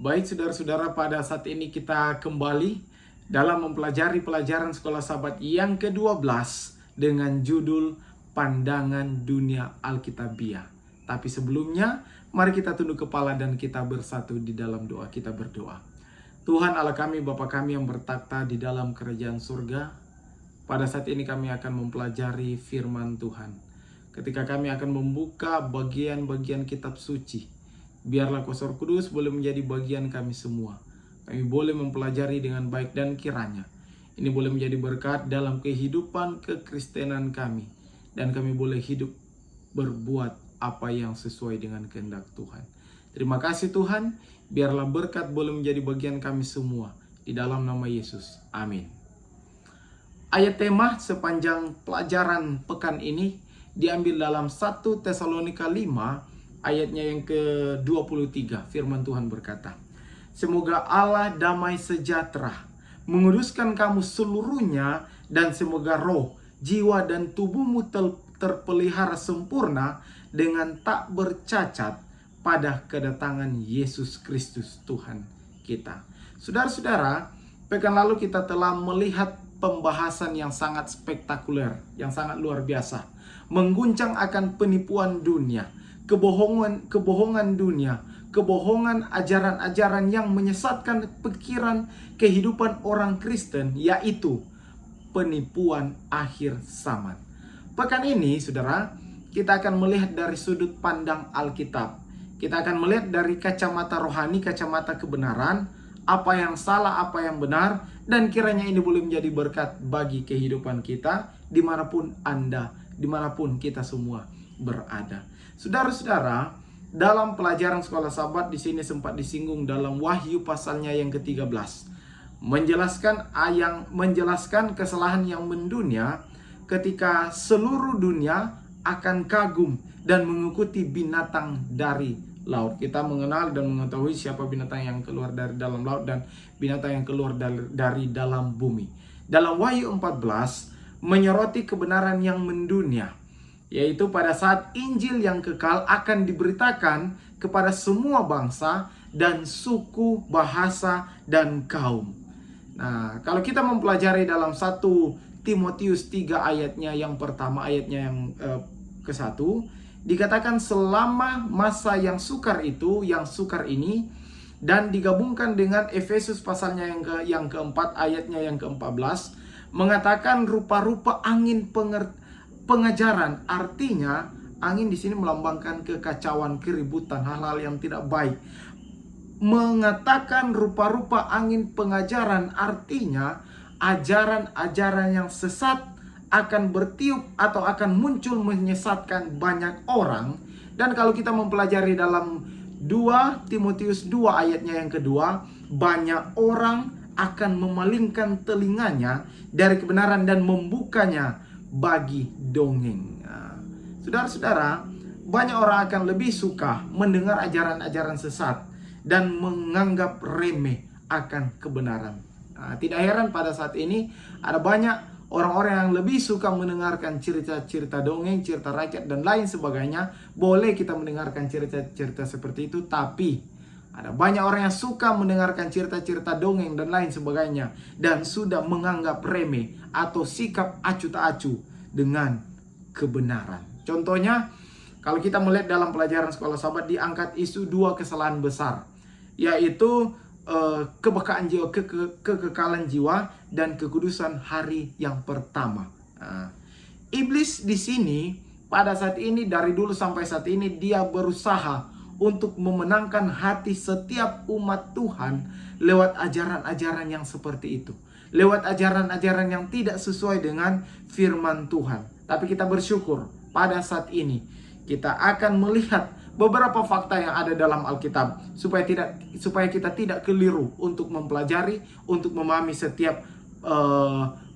Baik saudara-saudara, pada saat ini kita kembali dalam mempelajari pelajaran Sekolah Sahabat yang ke-12 dengan judul Pandangan Dunia Alkitabiah. Tapi sebelumnya, mari kita tunduk kepala dan kita bersatu di dalam doa. Kita berdoa. Tuhan Allah kami, Bapa kami yang bertakhta di dalam kerajaan surga, pada saat ini kami akan mempelajari firman Tuhan. Ketika kami akan membuka bagian-bagian kitab suci, biarlah Kuasa Roh Kudus boleh menjadi bagian kami semua. Kami boleh mempelajari dengan baik dan kiranya ini boleh menjadi berkat dalam kehidupan kekristenan kami. Dan kami boleh hidup berbuat apa yang sesuai dengan kehendak Tuhan. Terima kasih Tuhan, biarlah berkat boleh menjadi bagian kami semua. Di dalam nama Yesus, amin. Ayat tema sepanjang pelajaran pekan ini diambil dalam 1 Tesalonika 5 ayatnya yang ke-23. Firman Tuhan berkata, semoga Allah damai sejahtera menguduskan kamu seluruhnya, dan semoga roh, jiwa dan tubuhmu terpelihara sempurna dengan tak bercacat pada kedatangan Yesus Kristus Tuhan kita. Saudara-saudara, pekan lalu kita telah melihat pembahasan yang sangat spektakuler, yang sangat luar biasa, mengguncang akan penipuan dunia, kebohongan dunia, kebohongan ajaran-ajaran yang menyesatkan pikiran kehidupan orang Kristen, yaitu penipuan akhir zaman. Pekan ini, saudara, kita akan melihat dari sudut pandang Alkitab. Kita akan melihat dari kacamata rohani, kacamata kebenaran, apa yang salah, apa yang benar, dan kiranya ini boleh menjadi berkat bagi kehidupan kita, dimanapun Anda, dimanapun kita semua berada. Saudara-saudara, dalam pelajaran Sekolah Sahabat di sini sempat disinggung dalam Wahyu pasalnya yang ke-13, menjelaskan kesalahan yang mendunia ketika seluruh dunia akan kagum dan mengikuti binatang dari laut. Kita mengenal dan mengetahui siapa binatang yang keluar dari dalam laut dan binatang yang keluar dari dalam bumi. Dalam Wahyu 14 menyoroti kebenaran yang mendunia, yaitu pada saat Injil yang kekal akan diberitakan kepada semua bangsa dan suku, bahasa, dan kaum. Nah, kalau kita mempelajari dalam 1 Timotius 3 ayatnya yang pertama, ayatnya yang ke-1, dikatakan selama masa yang sukar ini, dan digabungkan dengan Efesus pasalnya yang keempat, ayatnya yang ke-14, mengatakan rupa-rupa angin pengajaran. Artinya angin di sini melambangkan kekacauan, keributan, hal-hal yang tidak baik. Mengatakan rupa-rupa angin pengajaran, artinya ajaran-ajaran yang sesat akan bertiup atau akan muncul menyesatkan banyak orang. Dan kalau kita mempelajari dalam 2 Timotius 2 ayatnya yang kedua, banyak orang akan memalingkan telinganya dari kebenaran dan membukanya bagi dongeng. Saudara-saudara, banyak orang akan lebih suka mendengar ajaran-ajaran sesat dan menganggap remeh akan kebenaran. Tidak heran pada saat ini ada banyak orang-orang yang lebih suka mendengarkan cerita-cerita dongeng, cerita rakyat, dan lain sebagainya. Boleh kita mendengarkan cerita-cerita seperti itu, tapi ada banyak orang yang suka mendengarkan cerita-cerita dongeng dan lain sebagainya, dan sudah menganggap remeh atau sikap acuh tak acuh dengan kebenaran. Contohnya, kalau kita melihat dalam pelajaran Sekolah Sahabat diangkat isu 2 kesalahan besar, yaitu kebekaan jiwa, kekekalan jiwa, dan kekudusan hari yang pertama. Iblis di sini pada saat ini, dari dulu sampai saat ini, dia berusaha untuk memenangkan hati setiap umat Tuhan lewat ajaran-ajaran yang seperti itu, lewat ajaran-ajaran yang tidak sesuai dengan firman Tuhan. Tapi kita bersyukur pada saat ini kita akan melihat beberapa fakta yang ada dalam Alkitab supaya kita tidak keliru untuk mempelajari, untuk memahami setiap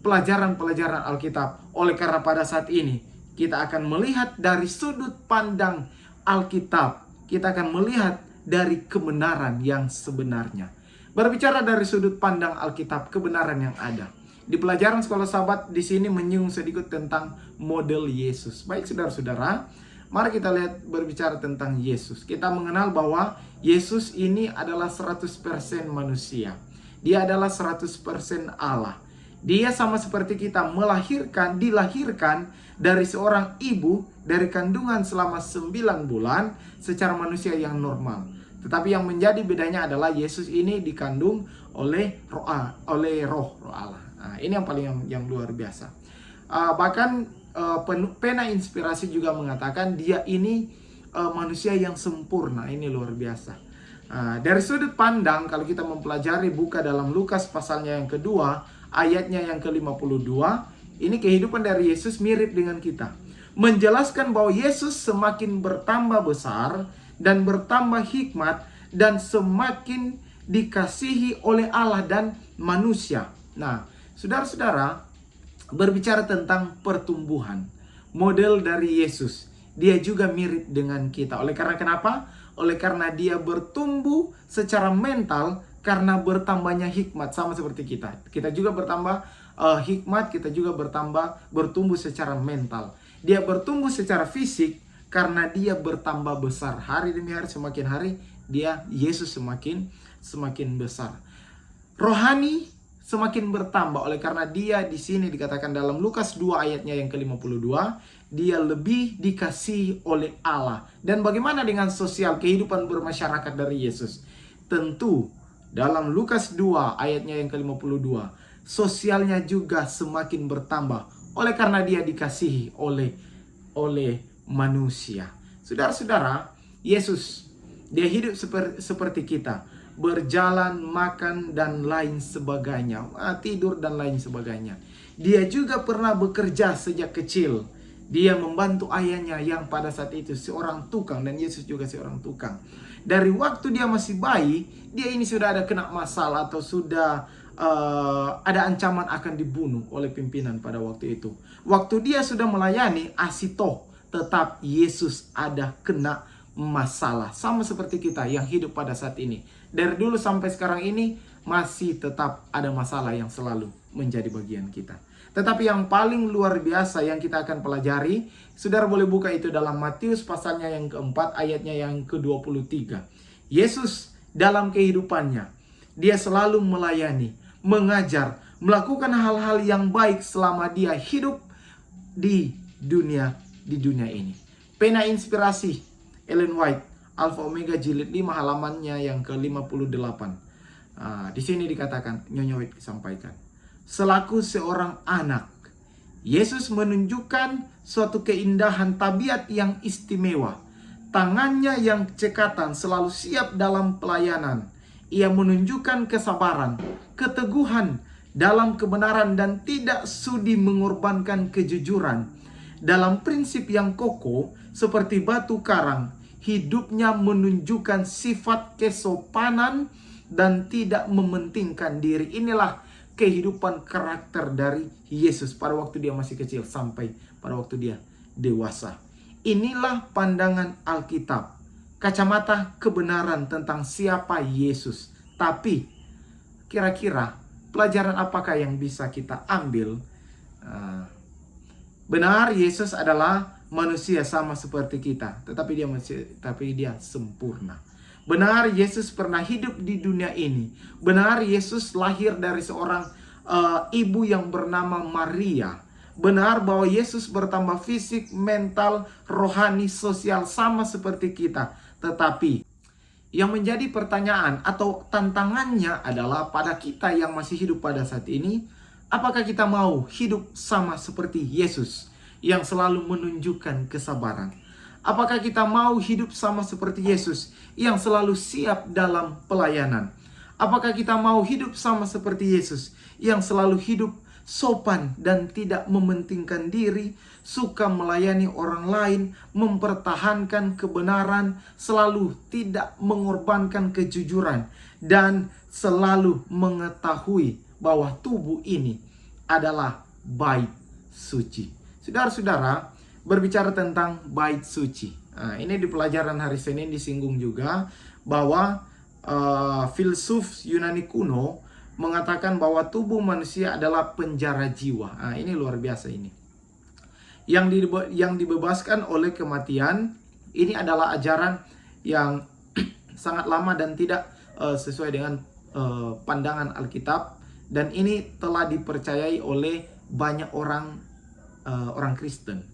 pelajaran-pelajaran Alkitab. Oleh karena pada saat ini kita akan melihat dari sudut pandang Alkitab, kita akan melihat dari kebenaran yang sebenarnya. Berbicara dari sudut pandang Alkitab, kebenaran yang ada. Di pelajaran Sekolah Sahabat di sini menyinggung sedikit tentang model Yesus. Baik saudara-saudara, Mari kita lihat berbicara tentang Yesus. Kita mengenal bahwa Yesus ini adalah 100% manusia. Dia adalah 100% Allah. Dia sama seperti kita dilahirkan dari seorang ibu dari kandungan selama 9 bulan secara manusia yang normal. Tetapi yang menjadi bedanya adalah Yesus ini dikandung oleh roh Allah. Nah, ini yang paling yang luar biasa. Bahkan pena inspirasi juga mengatakan dia ini manusia yang sempurna. Ini luar biasa. Dari sudut pandang, kalau kita mempelajari buka dalam Lukas pasalnya yang kedua, ayatnya yang ke-52, ini kehidupan dari Yesus mirip dengan kita. Menjelaskan bahwa Yesus semakin bertambah besar dan bertambah hikmat dan semakin dikasihi oleh Allah dan manusia. Nah, saudara-saudara, berbicara tentang pertumbuhan, model dari Yesus, dia juga mirip dengan kita. Oleh karena kenapa? Oleh karena dia bertumbuh secara mental karena bertambahnya hikmat, sama seperti kita. Kita juga bertambah hikmat, kita juga bertumbuh secara mental. Dia bertumbuh secara fisik karena dia bertambah besar. Hari demi hari, semakin hari Yesus semakin besar. Rohani semakin bertambah, oleh karena dia di sini dikatakan dalam Lukas 2 ayatnya yang ke-52, dia lebih dikasihi oleh Allah. Dan bagaimana dengan sosial, kehidupan bermasyarakat dari Yesus? Tentu dalam Lukas 2 ayatnya yang ke-52, sosialnya juga semakin bertambah oleh karena dia dikasihi oleh manusia. Saudara-saudara, Yesus dia hidup seperti kita, berjalan, makan, dan lain sebagainya, tidur dan lain sebagainya. Dia juga pernah bekerja sejak kecil. Dia membantu ayahnya yang pada saat itu seorang tukang, dan Yesus juga seorang tukang. Dari waktu dia masih bayi, dia ini sudah ada kena masalah atau sudah ada ancaman akan dibunuh oleh pimpinan pada waktu itu. Waktu dia sudah melayani asitoh, tetap Yesus ada kena masalah. Sama seperti kita yang hidup pada saat ini. Dari dulu sampai sekarang ini masih tetap ada masalah yang selalu menjadi bagian kita. Tetapi yang paling luar biasa yang kita akan pelajari, saudara boleh buka itu dalam Matius pasalnya yang keempat ayatnya yang ke-23. Yesus dalam kehidupannya, dia selalu melayani, mengajar, melakukan hal-hal yang baik selama dia hidup di dunia ini. Pena inspirasi Ellen White, Alpha Omega jilid 5 halamannya yang ke-58. Di sini dikatakan, Nyonya White sampaikan, selaku seorang anak, Yesus menunjukkan suatu keindahan tabiat yang istimewa. Tangannya yang cekatan selalu siap dalam pelayanan. Ia menunjukkan kesabaran, keteguhan dalam kebenaran dan tidak sudi mengorbankan kejujuran. Dalam prinsip yang kokoh seperti batu karang, hidupnya menunjukkan sifat kesopanan dan tidak mementingkan diri. Inilah kehidupan karakter dari Yesus pada waktu dia masih kecil sampai pada waktu dia dewasa. Inilah pandangan Alkitab, kacamata kebenaran tentang siapa Yesus. Tapi kira-kira pelajaran apakah yang bisa kita ambil? Benar, Yesus adalah manusia sama seperti kita, tetapi dia sempurna. Benar, Yesus pernah hidup di dunia ini. Benar, Yesus lahir dari seorang ibu yang bernama Maria. Benar bahwa Yesus bertambah fisik, mental, rohani, sosial sama seperti kita. Tetapi yang menjadi pertanyaan atau tantangannya adalah pada kita yang masih hidup pada saat ini, apakah kita mau hidup sama seperti Yesus yang selalu menunjukkan kesabaran? Apakah kita mau hidup sama seperti Yesus yang selalu siap dalam pelayanan? Apakah kita mau hidup sama seperti Yesus yang selalu hidup sopan dan tidak mementingkan diri, suka melayani orang lain, mempertahankan kebenaran, selalu tidak mengorbankan kejujuran, dan selalu mengetahui bahwa tubuh ini adalah bait suci. Saudara-saudara, berbicara tentang bait suci. Ini di pelajaran hari Senin disinggung juga bahwa filsuf Yunani kuno mengatakan bahwa tubuh manusia adalah penjara jiwa. Ini luar biasa ini. yang dibebaskan oleh kematian. Ini adalah ajaran yang sangat lama dan tidak sesuai dengan pandangan Alkitab, dan ini telah dipercayai oleh banyak orang Kristen.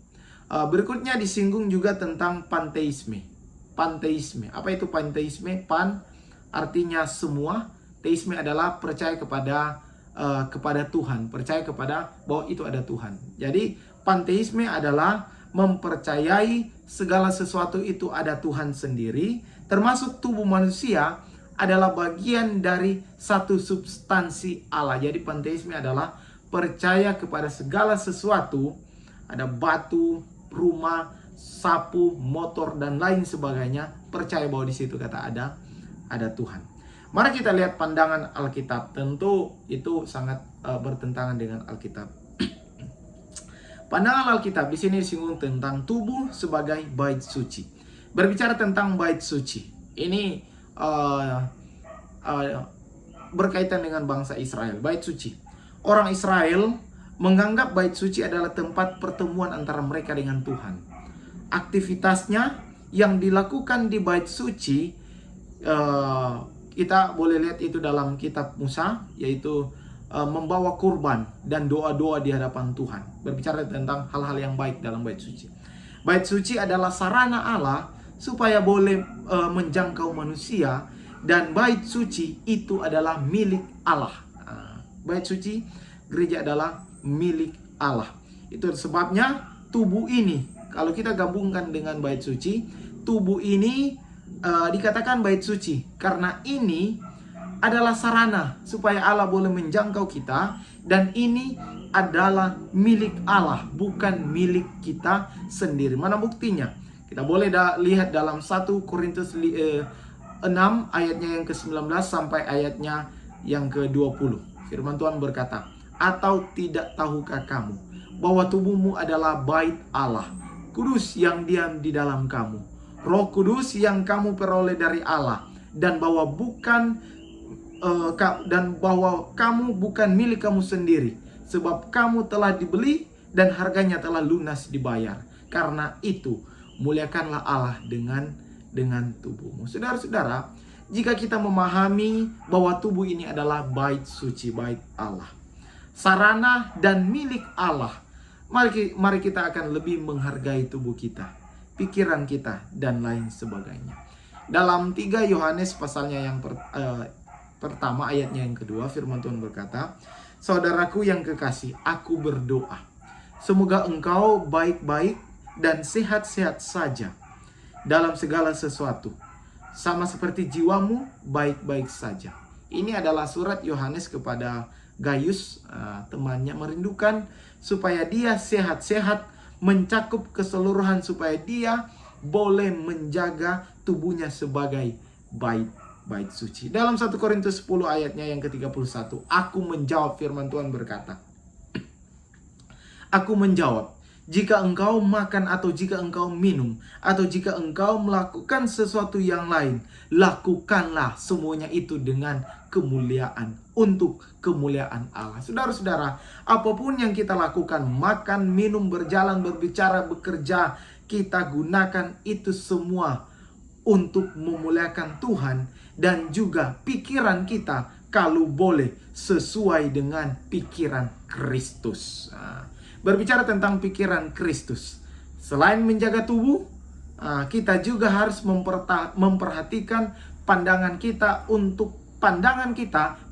Berikutnya disinggung juga tentang panteisme. Panteisme, apa itu panteisme? Pan artinya semua, teisme adalah percaya kepada Tuhan, percaya kepada bahwa itu ada Tuhan. Jadi panteisme adalah mempercayai segala sesuatu itu ada Tuhan sendiri, termasuk tubuh manusia adalah bagian dari satu substansi Allah. Jadi panteisme adalah percaya kepada segala sesuatu, ada batu, rumah, sapu, motor, dan lain sebagainya, percaya bahwa di situ kata ada Tuhan. Mari kita lihat pandangan Alkitab. Tentu itu sangat bertentangan dengan Alkitab. Pandangan Alkitab di sini disinggung tentang tubuh sebagai bait suci. Berbicara tentang bait suci, ini berkaitan dengan bangsa Israel. Bait suci, orang Israel menganggap bait suci adalah tempat pertemuan antara mereka dengan Tuhan. Aktivitasnya yang dilakukan di bait suci, kita boleh lihat itu dalam kitab Musa, yaitu membawa kurban dan doa-doa di hadapan Tuhan. Berbicara tentang hal-hal yang baik dalam bait suci. Bait suci adalah sarana Allah supaya boleh menjangkau manusia, dan bait suci itu adalah milik Allah. Bait suci gereja adalah milik Allah. Itu sebabnya tubuh ini, kalau kita gabungkan dengan bait suci, tubuh ini dikatakan bait suci karena ini adalah sarana supaya Allah boleh menjangkau kita, dan ini adalah milik Allah, bukan milik kita sendiri. Mana buktinya? Kita boleh lihat dalam 1 Korintus 6 ayatnya yang ke-19 sampai ayatnya yang ke-20. Firman Tuhan berkata, "Atau tidak tahukah kamu bahwa tubuhmu adalah bait Allah, kudus yang diam di dalam kamu, Roh Kudus yang kamu peroleh dari Allah, dan bahwa kamu bukan milik kamu sendiri, sebab kamu telah dibeli dan harganya telah lunas dibayar. Karena itu muliakanlah Allah dengan tubuhmu." Saudara-saudara, jika kita memahami bahwa tubuh ini adalah bait suci, bait Allah, sarana dan milik Allah, mari kita akan lebih menghargai tubuh kita, pikiran kita, dan lain sebagainya. Dalam 3 Yohanes pasalnya yang pertama ayatnya yang kedua, firman Tuhan berkata, "Saudaraku yang kekasih, aku berdoa semoga engkau baik-baik dan sehat-sehat saja dalam segala sesuatu, sama seperti jiwamu baik-baik saja." Ini adalah surat Yohanes kepada Gaius, temannya, merindukan supaya dia sehat-sehat, mencakup keseluruhan, supaya dia boleh menjaga tubuhnya sebagai bait suci. Dalam 1 Korintus 10 ayatnya yang ke-31, aku menjawab, firman Tuhan berkata, "Aku menjawab, jika engkau makan atau jika engkau minum atau jika engkau melakukan sesuatu yang lain, lakukanlah semuanya itu dengan kemuliaan, untuk kemuliaan Allah." Saudara-saudara, apapun yang kita lakukan, makan, minum, berjalan, berbicara, bekerja, kita gunakan itu semua untuk memuliakan Tuhan, dan juga pikiran kita kalau boleh sesuai dengan pikiran Kristus. Berbicara tentang pikiran Kristus, selain menjaga tubuh, kita juga harus memperhatikan pandangan kita,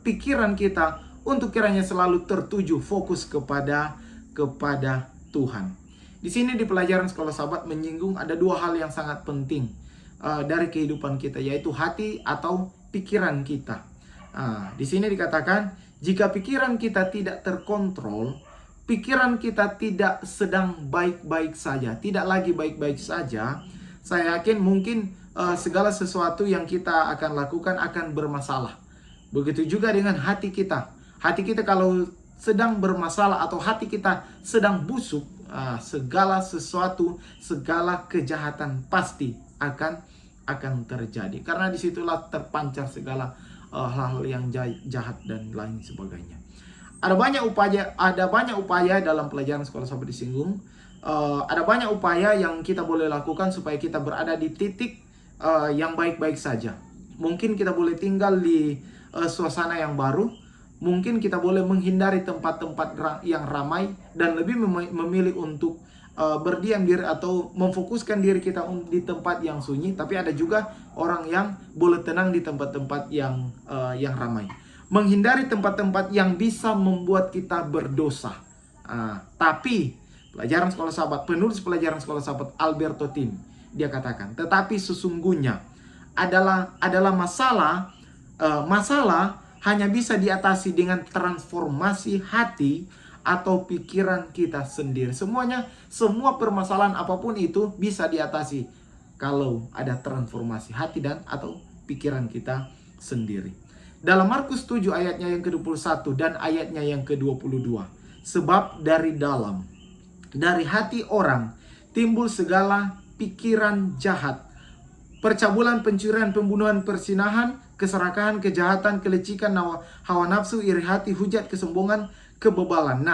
pikiran kita, untuk kiranya selalu tertuju, fokus kepada Tuhan. Di sini di pelajaran Sekolah Sahabat menyinggung ada 2 hal yang sangat penting dari kehidupan kita, yaitu hati atau pikiran kita. Di sini dikatakan, jika pikiran kita tidak terkontrol, pikiran kita tidak sedang baik-baik saja, tidak lagi baik-baik saja, saya yakin mungkin segala sesuatu yang kita akan lakukan akan bermasalah. Begitu juga dengan hati kita. Hati kita kalau sedang bermasalah atau hati kita sedang busuk, segala sesuatu, segala kejahatan pasti akan terjadi. Karena disitulah terpancar segala hal-hal yang jahat dan lain sebagainya. Ada banyak upaya dalam pelajaran Sekolah Sahabat disinggung ada banyak upaya yang kita boleh lakukan supaya kita berada di titik yang baik-baik saja. Mungkin kita boleh tinggal di suasana yang baru. Mungkin kita boleh menghindari tempat-tempat yang ramai dan lebih memilih untuk berdiam diri atau memfokuskan diri kita di tempat yang sunyi. Tapi ada juga orang yang boleh tenang di tempat-tempat yang ramai. Menghindari tempat-tempat yang bisa membuat kita berdosa. Tapi pelajaran sekolah sahabat, penulis pelajaran sekolah sahabat Alberto Tim, dia katakan, tetapi sesungguhnya adalah masalah hanya bisa diatasi dengan transformasi hati atau pikiran kita sendiri. Semua permasalahan apapun itu bisa diatasi kalau ada transformasi hati dan atau pikiran kita sendiri. Dalam Markus 7 ayatnya yang ke-21 dan ayatnya yang ke-22. Sebab dari hati orang timbul segala pikiran jahat, percabulan, pencurian, pembunuhan, persinahan, keserakahan, kejahatan, kelicikan, hawa nafsu, iri hati, hujat, kesombongan, kebebalan.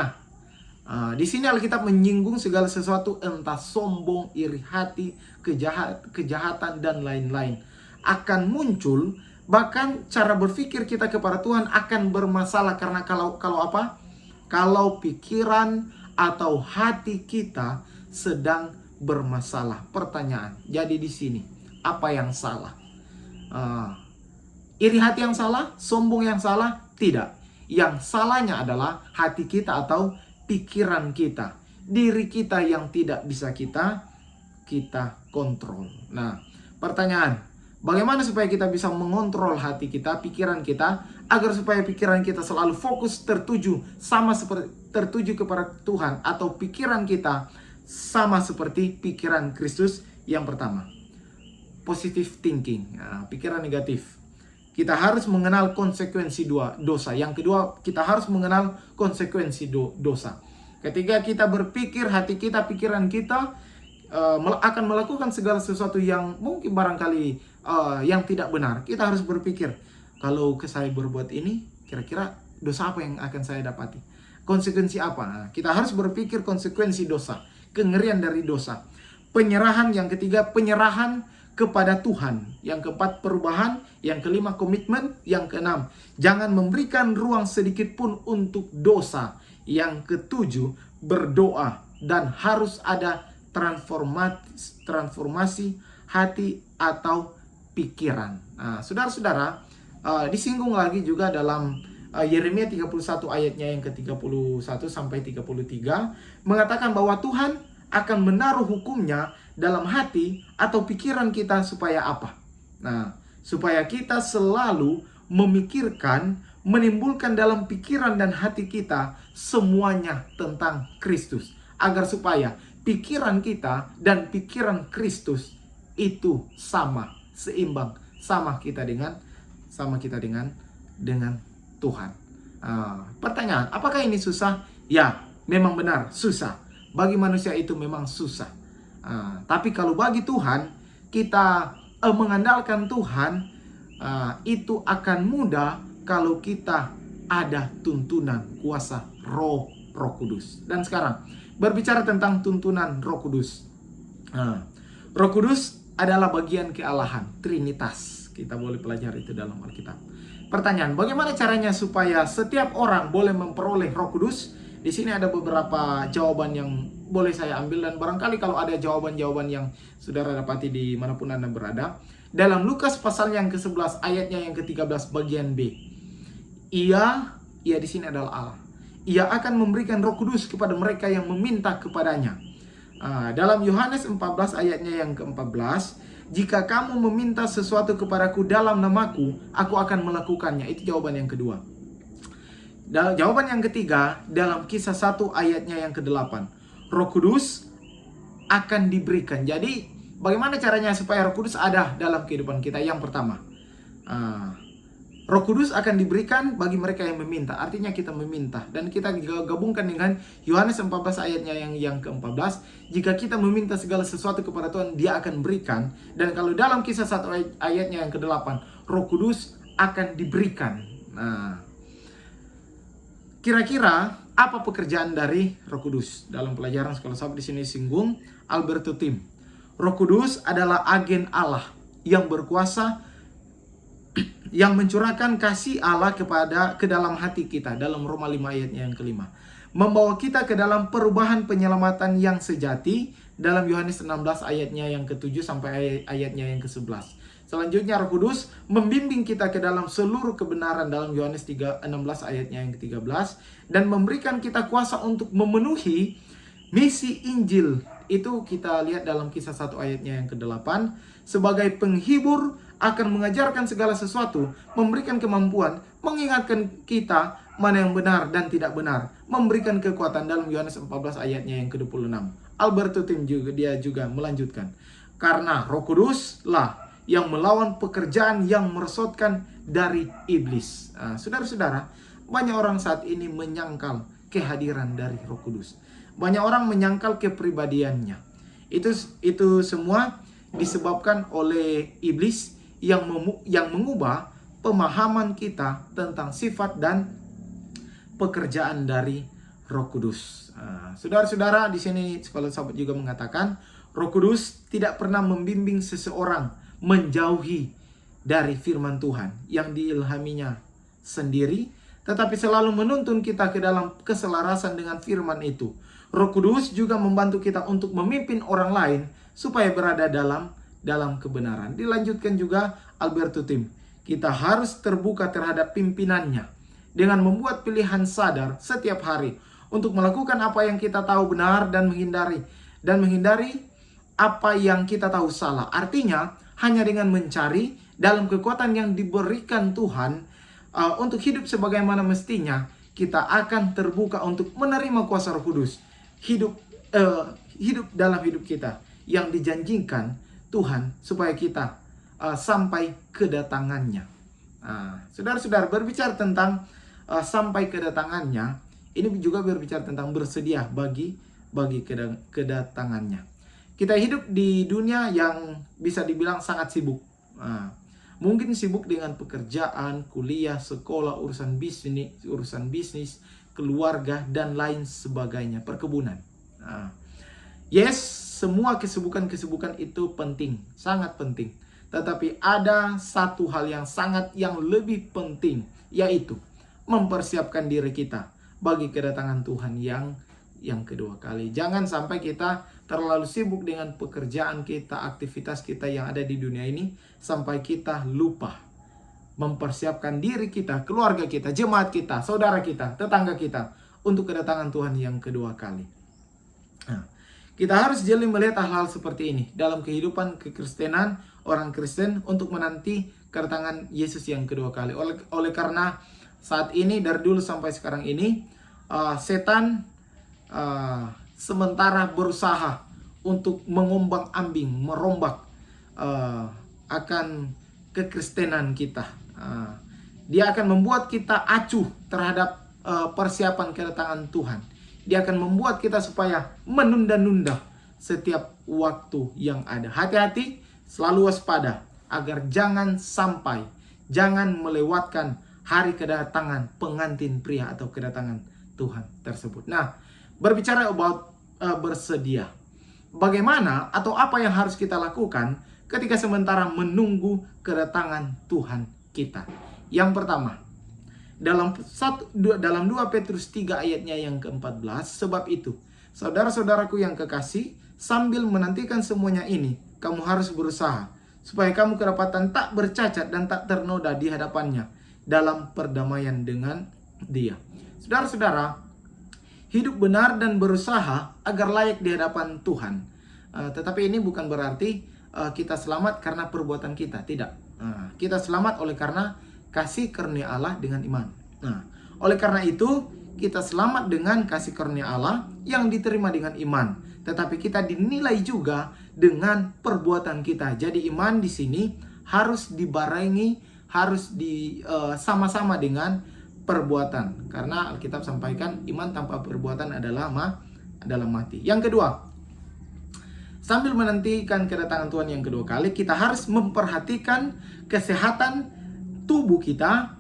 Di sini Alkitab menyinggung segala sesuatu, entah sombong, iri hati, kejahatan, dan lain-lain akan muncul. Bahkan cara berpikir kita kepada Tuhan akan bermasalah karena kalau pikiran atau hati kita sedang bermasalah. Pertanyaan, jadi di sini apa yang salah? Iri hati yang salah? Sombong yang salah? Tidak. Yang salahnya adalah hati kita atau pikiran kita. Diri kita yang tidak bisa kita kontrol. Pertanyaan, bagaimana supaya kita bisa mengontrol hati kita, pikiran kita, agar supaya pikiran kita selalu fokus tertuju kepada Tuhan, atau pikiran kita sama seperti pikiran Kristus? Yang pertama, positive thinking, pikiran negatif. Kita harus mengenal konsekuensi dosa. Yang kedua, kita harus mengenal konsekuensi dosa. Ketika kita berpikir, hati kita, pikiran kita akan melakukan segala sesuatu yang mungkin barangkali yang tidak benar. Kita harus berpikir, kalau saya berbuat ini, kira-kira dosa apa yang akan saya dapati? Konsekuensi apa? Kita harus berpikir konsekuensi dosa, kengerian dari dosa. Penyerahan, yang ketiga, penyerahan kepada Tuhan. Yang keempat, perubahan. Yang kelima, komitmen. Yang keenam, jangan memberikan ruang sedikit pun untuk dosa. Yang ketujuh, berdoa. Dan harus ada transformasi hati atau pikiran. Saudara-saudara, disinggung lagi juga dalam Yeremia 31 ayatnya yang ke-31 sampai 33, mengatakan bahwa Tuhan akan menaruh hukumnya dalam hati atau pikiran kita supaya apa? Supaya kita selalu memikirkan, menimbulkan dalam pikiran dan hati kita semuanya tentang Kristus, agar supaya pikiran kita dan pikiran Kristus itu sama, seimbang, sama kita dengan Tuhan. Pertanyaan, apakah ini susah? Ya, memang benar susah. Bagi manusia itu memang susah. Tapi kalau bagi Tuhan, kita mengandalkan Tuhan, itu akan mudah kalau kita ada tuntunan kuasa Roh Kudus. Dan sekarang berbicara tentang tuntunan Roh Kudus. Roh Kudus adalah bagian kealahan, Trinitas. Kita boleh pelajari itu dalam Alkitab. Pertanyaan, bagaimana caranya supaya setiap orang boleh memperoleh Roh Kudus? Di sini ada beberapa jawaban yang boleh saya ambil, dan barangkali kalau ada jawaban-jawaban yang saudara dapati di manapun Anda berada. Dalam Lukas pasal yang ke-11 ayatnya yang ke-13 bagian B. Ia di sini adalah Allah. Ia akan memberikan Roh Kudus kepada mereka yang meminta kepadanya. Dalam Yohanes 14 ayatnya yang ke-14, jika kamu meminta sesuatu kepadaku dalam namaku, aku akan melakukannya. Itu jawaban yang kedua. Jawaban yang ketiga, dalam Kisah 1 ayatnya yang ke-8. Roh Kudus akan diberikan. Jadi, bagaimana caranya supaya Roh Kudus ada dalam kehidupan kita? Yang pertama, Roh Kudus akan diberikan bagi mereka yang meminta. Artinya kita meminta. Dan kita gabungkan dengan Yohanes 14 ayatnya yang ke-14. Jika kita meminta segala sesuatu kepada Tuhan, Dia akan berikan. Dan kalau dalam Kisah 1 ayatnya yang ke-8, Roh Kudus akan diberikan. Kira-kira Apa pekerjaan dari Roh Kudus? Dalam pelajaran sekolah sahabat di sini singgung Alberto Tim. Roh Kudus adalah agen Allah yang berkuasa, yang mencurahkan kasih Allah ke dalam hati kita, dalam Roma 5 ayatnya yang kelima. Membawa kita ke dalam perubahan penyelamatan yang sejati, dalam Yohanes 16 ayatnya yang ke-7 sampai ayatnya yang ke-11. Selanjutnya Roh Kudus membimbing kita ke dalam seluruh kebenaran, dalam Yohanes 16 ayatnya yang ke-13, dan memberikan kita kuasa untuk memenuhi misi Injil. Itu kita lihat dalam Kisah 1 ayatnya yang ke-8. Sebagai penghibur, akan mengajarkan segala sesuatu, memberikan kemampuan, mengingatkan kita mana yang benar dan tidak benar, memberikan kekuatan, dalam Yohanes 14 ayatnya yang ke-26. Alberto Tim dia juga melanjutkan, karena Roh Kudus lah yang melawan pekerjaan yang meresotkan dari iblis. Saudara-saudara, banyak orang saat ini menyangkal kehadiran dari Roh Kudus. Banyak orang menyangkal kepribadiannya. Itu semua disebabkan oleh iblis yang mengubah pemahaman kita tentang sifat dan pekerjaan dari Roh Kudus. Saudara-saudara, di sini sekolah sahabat juga mengatakan, Roh Kudus tidak pernah membimbing seseorang menjauhi dari firman Tuhan yang diilhaminya sendiri, tetapi selalu menuntun kita ke dalam keselarasan dengan firman itu. Roh Kudus juga membantu kita untuk memimpin orang lain supaya berada dalam kebenaran. Dilanjutkan juga Alberto Tim, kita harus terbuka terhadap pimpinannya dengan membuat pilihan sadar setiap hari untuk melakukan apa yang kita tahu benar dan menghindari apa yang kita tahu salah. Artinya, hanya dengan mencari dalam kekuatan yang diberikan Tuhan untuk hidup sebagaimana mestinya, kita akan terbuka untuk menerima kuasa Roh Kudus. Hidup dalam hidup kita yang dijanjikan Tuhan supaya kita sampai kedatangannya. Saudara-saudara, berbicara tentang sampai kedatangannya, ini juga berbicara tentang bersedia bagi kedatangannya. Kita hidup di dunia yang bisa dibilang sangat sibuk. Mungkin sibuk dengan pekerjaan, kuliah, sekolah, urusan bisnis, keluarga, dan lain sebagainya, perkebunan. Yes, semua kesibukan itu penting, sangat penting. Tetapi ada satu hal yang lebih penting, yaitu mempersiapkan diri kita bagi kedatangan Tuhan yang kedua kali. Jangan sampai kita terlalu sibuk dengan pekerjaan kita, aktivitas kita yang ada di dunia ini, sampai kita lupa mempersiapkan diri kita, keluarga kita, jemaat kita, saudara kita, tetangga kita untuk kedatangan Tuhan yang kedua kali. Kita harus jeli melihat hal-hal seperti ini dalam kehidupan kekristenan orang Kristen untuk menanti kedatangan Yesus yang kedua kali. Oleh karena saat ini, dari dulu sampai sekarang ini, setan sementara berusaha untuk mengombang-ambing, merombak akan kekristenan kita. Dia akan membuat kita acuh terhadap persiapan kedatangan Tuhan. Dia akan membuat kita supaya menunda-nunda setiap waktu yang ada. Hati-hati, selalu waspada agar jangan melewatkan hari kedatangan pengantin pria atau kedatangan Tuhan tersebut. Nah, berbicara about bersedia. Bagaimana atau apa yang harus kita lakukan ketika sementara menunggu kedatangan Tuhan kita? Yang pertama, dalam 2 Petrus 3 ayatnya yang ke-14, sebab itu, saudara-saudaraku yang kekasih, sambil menantikan semuanya ini, kamu harus berusaha supaya kamu kedapatan tak bercacat dan tak ternoda di hadapannya dalam perdamaian dengan Dia. Saudara-saudara, hidup benar dan berusaha agar layak di hadapan Tuhan. Tetapi ini bukan berarti kita selamat karena perbuatan kita. Tidak. Kita selamat oleh karena kasih karunia Allah dengan iman. Oleh karena itu, kita selamat dengan kasih karunia Allah yang diterima dengan iman. Tetapi kita dinilai juga dengan perbuatan kita. Jadi iman di sini harus dibarengi, harus sama-sama dengan perbuatan. Karena Alkitab sampaikan iman tanpa perbuatan adalah mati. Yang kedua, sambil menantikan kedatangan Tuhan yang kedua kali, kita harus memperhatikan kesehatan tubuh kita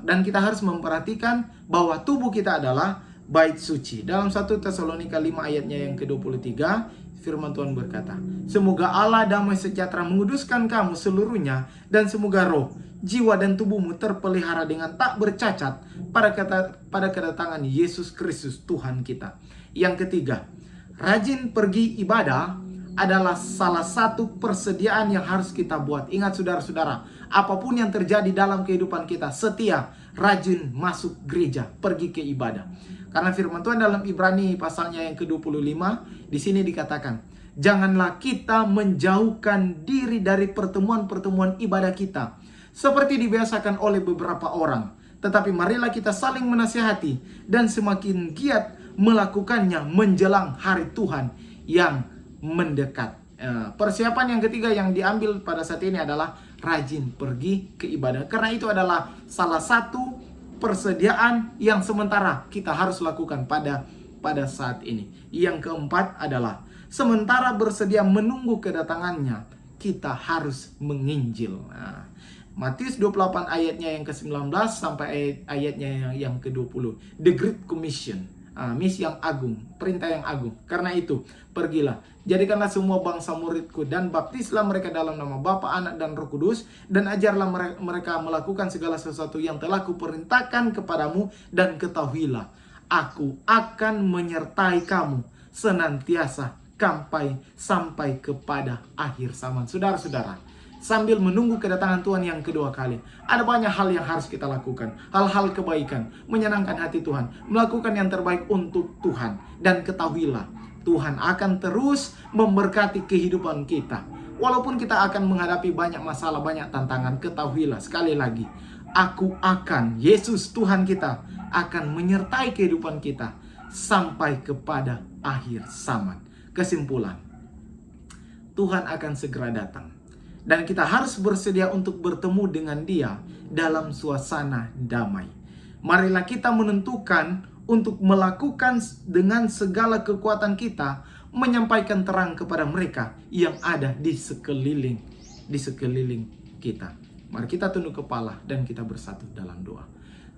dan kita harus memperhatikan bahwa tubuh kita adalah bait suci. Dalam 1 Tesalonika 5 ayatnya yang ke-23, firman Tuhan berkata, semoga Allah damai sejahtera menguduskan kamu seluruhnya, dan semoga roh, jiwa dan tubuhmu terpelihara dengan tak bercacat pada kedatangan Yesus Kristus Tuhan kita. Yang ketiga, rajin pergi ibadah adalah salah satu persediaan yang harus kita buat. Ingat saudara-saudara, apapun yang terjadi dalam kehidupan kita, setia, rajin masuk gereja, pergi ke ibadah. Karena firman Tuhan dalam Ibrani pasalnya yang ke-25, di sini dikatakan, janganlah kita menjauhkan diri dari pertemuan-pertemuan ibadah kita, seperti dibiasakan oleh beberapa orang. Tetapi marilah kita saling menasihati dan semakin giat melakukannya menjelang hari Tuhan yang mendekat. Persiapan yang ketiga yang diambil pada saat ini adalah rajin pergi ke ibadah. Karena itu adalah salah satu persediaan yang sementara kita harus lakukan pada saat ini. Yang keempat adalah sementara bersedia menunggu kedatangannya, kita harus menginjil. Matius 28 ayatnya yang ke-19 sampai ayatnya yang ke-20. The Great Commission, misi yang agung, perintah yang agung. Karena itu, pergilah, jadikanlah semua bangsa muridku, dan baptislah mereka dalam nama Bapa, Anak, dan Roh Kudus, dan ajarlah mereka melakukan segala sesuatu yang telah kuperintahkan kepadamu, dan ketahuilah, aku akan menyertai kamu senantiasa sampai kepada akhir zaman. Saudara-saudara, sambil menunggu kedatangan Tuhan yang kedua kali, ada banyak hal yang harus kita lakukan. Hal-hal kebaikan, menyenangkan hati Tuhan, melakukan yang terbaik untuk Tuhan. Dan ketahuilah, Tuhan akan terus memberkati kehidupan kita. Walaupun kita akan menghadapi banyak masalah, banyak tantangan, ketahuilah sekali lagi, Yesus Tuhan kita akan menyertai kehidupan kita sampai kepada akhir zaman. Kesimpulan, Tuhan akan segera datang. Dan kita harus bersedia untuk bertemu dengan Dia dalam suasana damai. Marilah kita menentukan untuk melakukan dengan segala kekuatan kita, menyampaikan terang kepada mereka yang ada di sekeliling kita. Mari kita tunduk kepala dan kita bersatu dalam doa.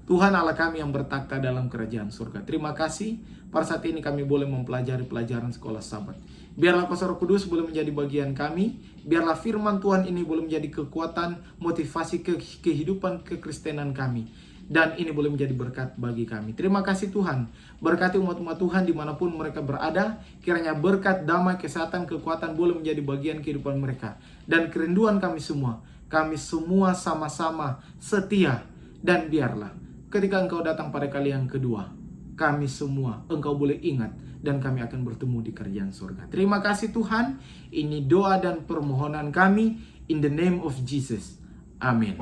Tuhan Allah kami yang bertakhta dalam kerajaan surga, terima kasih pada saat ini kami boleh mempelajari pelajaran sekolah Sabat. Biarlah Kuasa Roh Kudus boleh menjadi bagian kami. Biarlah firman Tuhan ini boleh menjadi kekuatan, motivasi kehidupan kekristenan kami. Dan ini boleh menjadi berkat bagi kami. Terima kasih Tuhan. Berkati umat-umat Tuhan dimanapun mereka berada. Kiranya berkat, damai, kesehatan, kekuatan boleh menjadi bagian kehidupan mereka. Dan kerinduan kami semua sama-sama setia. Dan biarlah ketika Engkau datang pada kali yang kedua, kami semua Engkau boleh ingat, dan kami akan bertemu di kerajaan surga. Terima kasih Tuhan. Ini doa dan permohonan kami in the name of Jesus. Amin.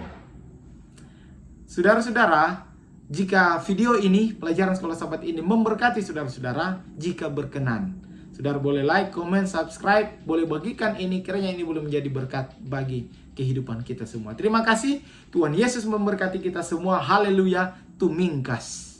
Saudara-saudara, jika video ini, pelajaran sekolah Sabat ini memberkati saudara-saudara, jika berkenan, saudara boleh like, comment, subscribe, boleh bagikan ini, kiranya ini boleh menjadi berkat bagi kehidupan kita semua. Terima kasih. Tuhan Yesus memberkati kita semua. Haleluya. Tumingkas.